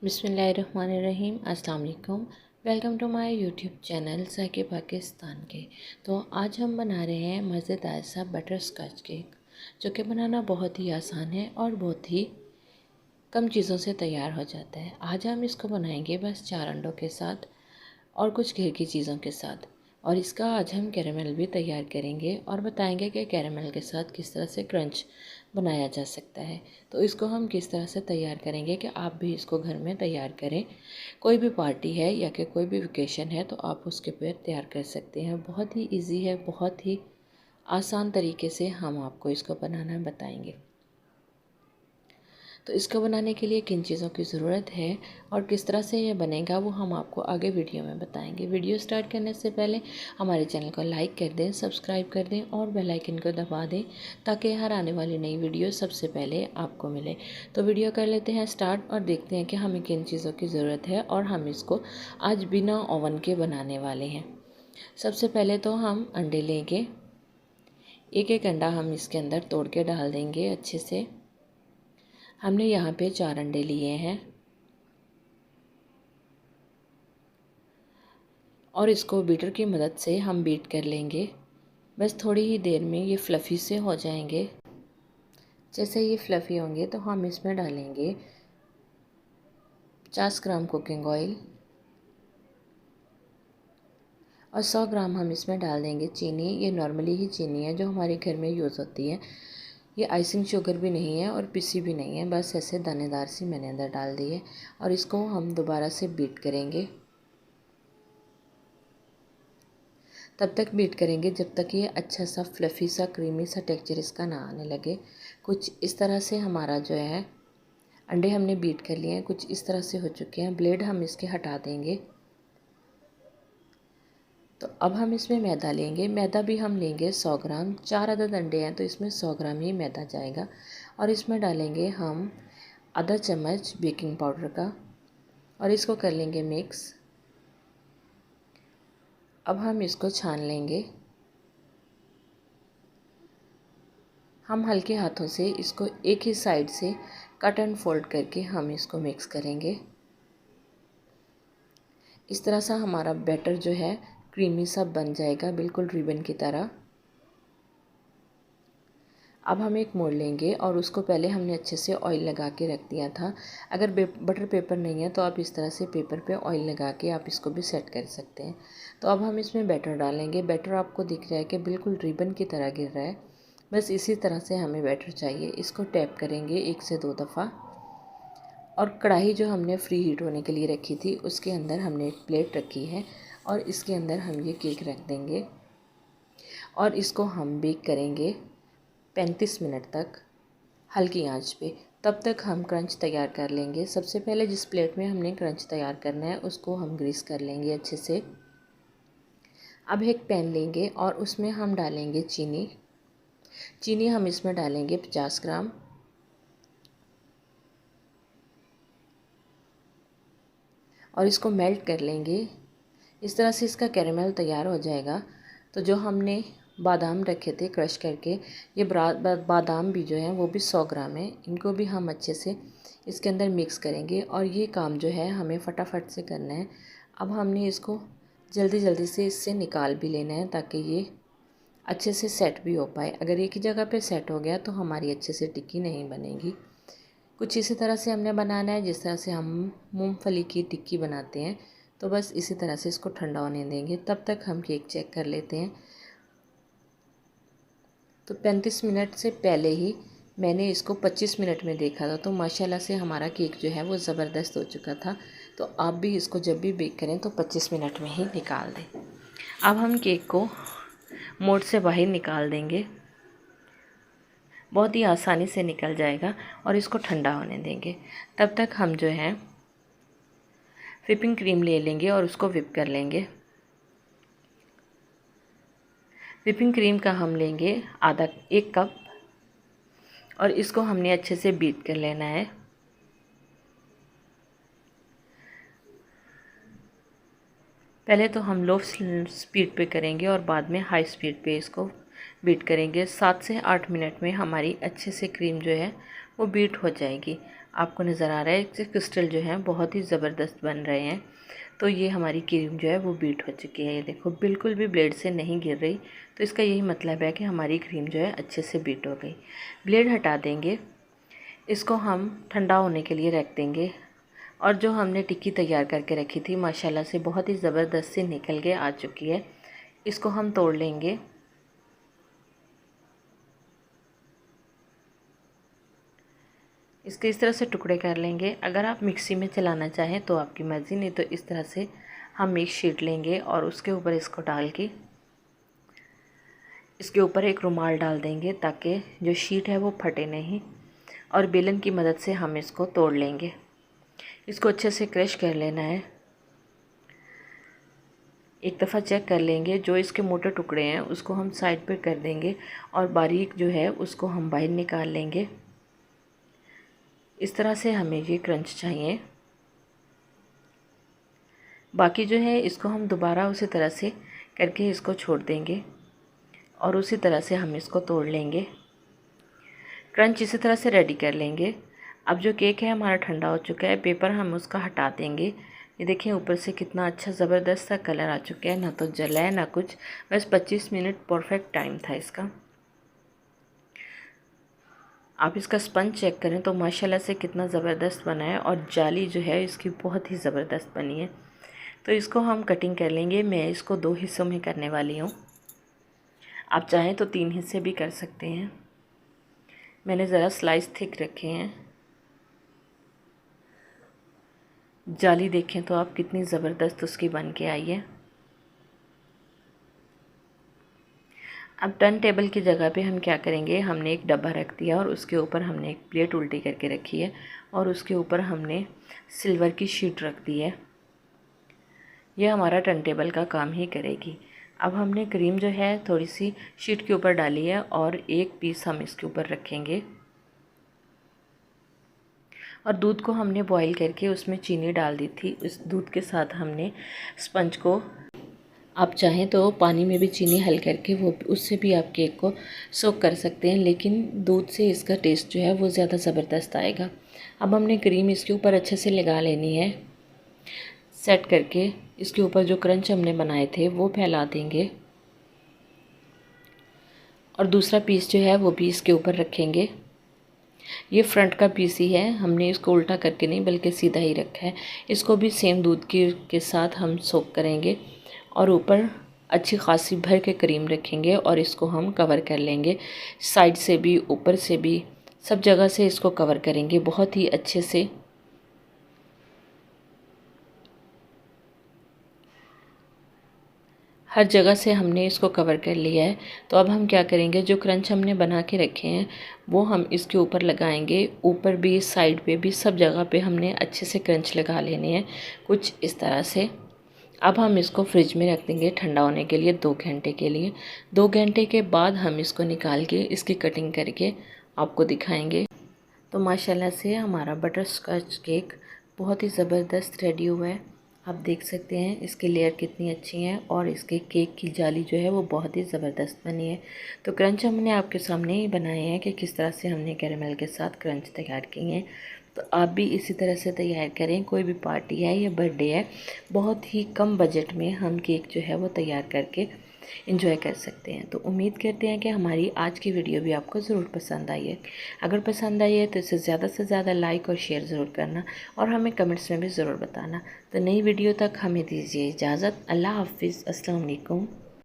बिस्मिल्लाहिर्रहमानिर्रहीम। अस्सलाम वालेकुम। Welcome to my YouTube channel ज़ायके पाकिस्तान के। तो आज हम बना रहे हैं मज़ेदार सा बटर स्कॉच केक, जो कि बनाना बहुत ही आसान है और बहुत ही कम चीज़ों से तैयार हो जाता है। आज हम इसको बनाएंगे बस 4 अंडों के साथ और कुछ घर की चीज़ों के साथ। और इसका आज हम कैरेमल भी तैयार करेंगे और बताएंगे कि कैरेमल के साथ किस तरह से क्रंच बनाया जा सकता है। तो इसको हम किस तरह से तैयार करेंगे कि आप भी इसको घर में तैयार करें। कोई भी पार्टी है या कि कोई भी वेकेशन है तो आप उसके पे तैयार कर सकते हैं। बहुत ही इजी है, बहुत ही आसान तरीके से हम आपको इसको बनाना बताएंगे। तो इसको बनाने के लिए किन चीज़ों की ज़रूरत है और किस तरह से ये बनेगा वो हम आपको आगे वीडियो में बताएंगे। वीडियो स्टार्ट करने से पहले हमारे चैनल को लाइक कर दें, सब्सक्राइब कर दें और बेल आइकन को दबा दें ताकि हर आने वाली नई वीडियो सबसे पहले आपको मिले। तो वीडियो कर लेते हैं स्टार्ट और देखते हैं कि हमें किन चीज़ों की ज़रूरत है और हम इसको आज बिना ओवन के बनाने वाले हैं। सबसे पहले तो हम अंडे लेंगे। एक एक अंडा हम इसके अंदर तोड़ के डाल देंगे अच्छे से। हमने यहाँ पे 4 अंडे लिए हैं और इसको बीटर की मदद से हम बीट कर लेंगे। बस थोड़ी ही देर में ये फ्लफ़ी से हो जाएंगे। जैसे ये फ्लफ़ी होंगे तो हम इसमें डालेंगे 50 ग्राम कुकिंग ऑयल और 100 ग्राम हम इसमें डाल देंगे चीनी। ये नॉर्मली ही चीनी है जो हमारे घर में यूज़ होती है। ये आइसिंग शुगर भी नहीं है और पिसी भी नहीं है, बस ऐसे दानेदार सी मैंने अंदर डाल दी है। और इसको हम दोबारा से बीट करेंगे। तब तक बीट करेंगे जब तक ये अच्छा सा फ्लफ़ी सा क्रीमी सा टेक्सचर इसका ना आने लगे। कुछ इस तरह से हमारा जो है अंडे हमने बीट कर लिए हैं, कुछ इस तरह से हो चुके हैं। ब्लेड हम इसके हटा देंगे। तो अब हम इसमें मैदा लेंगे। मैदा भी हम लेंगे 100 ग्राम। 4 अदद अंडे हैं तो इसमें 100 ग्राम ही मैदा जाएगा। और इसमें डालेंगे हम आधा चम्मच बेकिंग पाउडर का और इसको कर लेंगे मिक्स। अब हम इसको छान लेंगे। हम हल्के हाथों से इसको एक ही साइड से कट एंड फोल्ड करके हम इसको मिक्स करेंगे। इस तरह से हमारा बैटर जो है क्रीमी सा बन जाएगा, बिल्कुल रिबन की तरह। अब हम एक मोल्ड लेंगे और उसको पहले हमने अच्छे से ऑयल लगा के रख दिया था। अगर बटर पेपर नहीं है तो आप इस तरह से पेपर पे ऑयल लगा के आप इसको भी सेट कर सकते हैं। तो अब हम इसमें बैटर डालेंगे। बैटर आपको दिख रहा है कि बिल्कुल रिबन की तरह गिर रहा है। बस इसी तरह से हमें बैटर चाहिए। इसको टैप करेंगे 1 से 2 दफ़ा और कढ़ाई जो हमने फ्री हीट होने के लिए रखी थी उसके अंदर हमने एक प्लेट रखी है और इसके अंदर हम ये केक रख देंगे और इसको हम बेक करेंगे 35 मिनट तक हल्की आंच पे। तब तक हम क्रंच तैयार कर लेंगे। सबसे पहले जिस प्लेट में हमने क्रंच तैयार करना है उसको हम ग्रीस कर लेंगे अच्छे से। अब एक पैन लेंगे और उसमें हम डालेंगे चीनी। चीनी हम इसमें डालेंगे 50 ग्राम और इसको मेल्ट कर लेंगे। इस तरह से इसका कैरेमल तैयार हो जाएगा। तो जो हमने बादाम रखे थे क्रश करके, ये बादाम भी जो हैं वो भी 100 ग्राम है। इनको भी हम अच्छे से इसके अंदर मिक्स करेंगे और ये काम जो है हमें फटाफट से करना है। अब हमने इसको जल्दी जल्दी से इससे निकाल भी लेना है ताकि ये अच्छे से सेट भी हो पाए। अगर एक ही जगह पे सेट हो गया तो हमारी अच्छे से टिक्की नहीं बनेगी। कुछ इसी तरह से हमने बनाना है जिस तरह से हम मूंगफली की टिक्की बनाते हैं। तो बस इसी तरह से इसको ठंडा होने देंगे। तब तक हम केक चेक कर लेते हैं। तो 35 मिनट से पहले ही मैंने इसको 25 मिनट में देखा था, तो माशाल्लाह से हमारा केक जो है वो ज़बरदस्त हो चुका था। तो आप भी इसको जब भी बेक करें तो 25 मिनट में ही निकाल दें। अब हम केक को मोल्ड से बाहर निकाल देंगे। बहुत ही आसानी से निकल जाएगा और इसको ठंडा होने देंगे। तब तक हम जो है व्हिपिंग क्रीम ले लेंगे और उसको व्हिप कर लेंगे। व्हिपिंग क्रीम का हम लेंगे आधा 1 कप और इसको हमने अच्छे से बीट कर लेना है। पहले तो हम लो स्पीड पे करेंगे और बाद में हाई स्पीड पे इसको बीट करेंगे। 7 से 8 मिनट में हमारी अच्छे से क्रीम जो है वो बीट हो जाएगी। आपको नज़र आ रहा है कि क्रिस्टल जो है बहुत ही ज़बरदस्त बन रहे हैं। तो ये हमारी क्रीम जो है वो बीट हो चुकी है। ये देखो बिल्कुल भी ब्लेड से नहीं गिर रही। तो इसका यही मतलब है कि हमारी क्रीम जो है अच्छे से बीट हो गई। ब्लेड हटा देंगे, इसको हम ठंडा होने के लिए रख देंगे। और जो हमने टिक्की तैयार करके रखी थी माशाल्लाह से बहुत ही ज़बरदस्त से निकल के आ चुकी है। इसको हम तोड़ लेंगे। इसके इस तरह से टुकड़े कर लेंगे। अगर आप मिक्सी में चलाना चाहें तो आपकी मर्ज़ी, नहीं तो इस तरह से हम एक शीट लेंगे और उसके ऊपर इसको डाल के इसके ऊपर एक रुमाल डाल देंगे ताकि जो शीट है वो फटे नहीं। और बेलन की मदद से हम इसको तोड़ लेंगे। इसको अच्छे से क्रश कर लेना है। एक दफ़ा चेक कर लेंगे, जो इसके मोटे टुकड़े हैं उसको हम साइड पे कर देंगे और बारीक जो है उसको हम बाहर निकाल लेंगे। इस तरह से हमें ये क्रंच चाहिए। बाकी जो है इसको हम दोबारा उसी तरह से करके इसको छोड़ देंगे और उसी तरह से हम इसको तोड़ लेंगे। क्रंच इसी तरह से रेडी कर लेंगे। अब जो केक है हमारा ठंडा हो चुका है, पेपर हम उसका हटा देंगे। ये देखिए ऊपर से कितना अच्छा ज़बरदस्त सा कलर आ चुका है, ना तो जला है ना कुछ। बस 25 मिनट परफेक्ट टाइम था इसका। आप इसका स्पंज चेक करें तो माशाल्लाह से कितना ज़बरदस्त बना है और जाली जो है इसकी बहुत ही ज़बरदस्त बनी है। तो इसको हम कटिंग कर लेंगे। मैं इसको 2 हिस्सों में करने वाली हूँ। आप चाहें तो 3 हिस्से भी कर सकते हैं। मैंने ज़रा स्लाइस थिक रखे हैं। जाली देखें तो आप कितनी ज़बरदस्त उसकी बन के आई है। अब टर्न टेबल की जगह पे हम क्या करेंगे, हमने एक डब्बा रख दिया और उसके ऊपर हमने एक प्लेट उल्टी करके रखी है और उसके ऊपर हमने सिल्वर की शीट रख दी है। यह हमारा टर्न टेबल का काम ही करेगी। अब हमने क्रीम जो है थोड़ी सी शीट के ऊपर डाली है और एक पीस हम इसके ऊपर रखेंगे। और दूध को हमने बॉईल करके उसमें चीनी डाल दी थी। उस दूध के साथ हमने स्पंज को, आप चाहें तो पानी में भी चीनी हल करके वो उससे भी आप केक को सोक कर सकते हैं, लेकिन दूध से इसका टेस्ट जो है वो ज़्यादा ज़बरदस्त आएगा। अब हमने क्रीम इसके ऊपर अच्छे से लगा लेनी है। सेट करके इसके ऊपर जो क्रंच हमने बनाए थे वो फैला देंगे और दूसरा पीस जो है वो भी इसके ऊपर रखेंगे। ये फ्रंट का पीस ही है, हमने इसको उल्टा करके नहीं बल्कि सीधा ही रखा है। इसको भी सेम दूध के साथ हम सोक करेंगे और ऊपर अच्छी खासी भर के क्रीम रखेंगे और इसको हम कवर कर लेंगे। साइड से भी ऊपर से भी सब जगह से इसको कवर करेंगे बहुत ही अच्छे से। हर जगह से हमने इसको कवर कर लिया है। तो अब हम क्या करेंगे, जो क्रंच हमने बना के रखे हैं वो हम इसके ऊपर लगाएंगे। ऊपर भी साइड पे भी सब जगह पे हमने अच्छे से क्रंच लगा लेने हैं, कुछ इस तरह से। अब हम इसको फ्रिज में रख देंगे ठंडा होने के लिए 2 घंटे के लिए। 2 घंटे के बाद हम इसको निकाल के इसकी कटिंग करके आपको दिखाएंगे। तो माशाल्लाह से हमारा बटर स्कॉच केक बहुत ही ज़बरदस्त रेडी हुआ है। आप देख सकते हैं इसकी लेयर कितनी अच्छी है और इसके केक की जाली जो है वो बहुत ही ज़बरदस्त बनी है। तो क्रंच हमने आपके सामने ही बनाए हैं कि किस तरह से हमने कैरेमल के साथ क्रंच तैयार किए हैं। तो आप भी इसी तरह से तैयार करें। कोई भी पार्टी है या बर्थडे है, बहुत ही कम बजट में हम केक जो है वो तैयार करके एंजॉय कर सकते हैं। तो उम्मीद करते हैं कि हमारी आज की वीडियो भी आपको ज़रूर पसंद आई है। अगर पसंद आई है तो इसे ज़्यादा से ज़्यादा लाइक और शेयर ज़रूर करना और हमें कमेंट्स में भी ज़रूर बताना। तो नई वीडियो तक हमें दीजिए इजाज़त। अल्लाह हाफिज़। अस्सलाम वालेकुम।